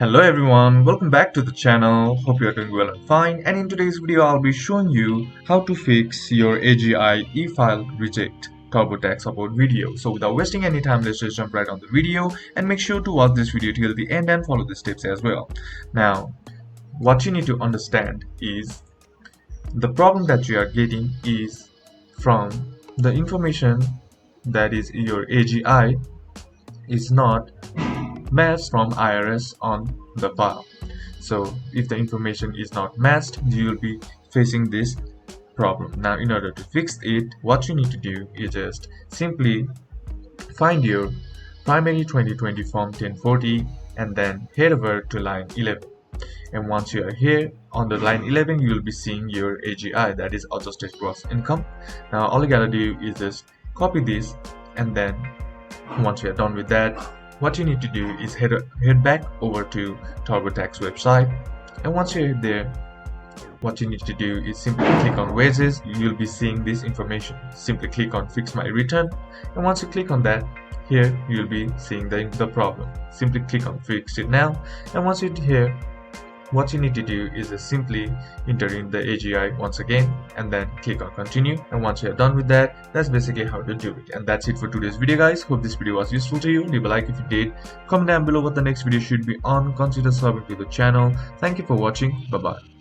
Hello everyone, welcome back to the channel. Hope you are doing well and fine. And in today's video, I'll be showing you how to fix your AGI e-file reject TurboTax support video. So without wasting any time, let's just jump right on the video and make sure to watch this video till the end and follow the steps as well. Now, what you need to understand is the problem that you are getting is from the information that is your AGI is not matched from IRS on the file. So if the information is not matched, you will be facing this problem. Now in order to fix it, what you need to do is just simply find your primary 2020 form 1040 and then head over to line 11. And once you are here on the line 11, you will be seeing your AGI, that is adjusted gross income. Now all you gotta do is just copy this, and then once you are done with that, what you need to do is head back over to TurboTax website, and once you're there, what you need to do is simply click on wages. You'll be seeing this information. Simply click on fix my return, and once you click on that, here you'll be seeing the problem. Simply click on fix it now, and once you're here, what you need to do is simply enter in the AGI once again and then click on continue, and once you're done with that, that's basically how to do it. And that's it for today's video, guys. Hope this video was useful to you. Leave a like if you did, comment down below what the next video should be on, consider subscribing to the channel. Thank you for watching. Bye bye.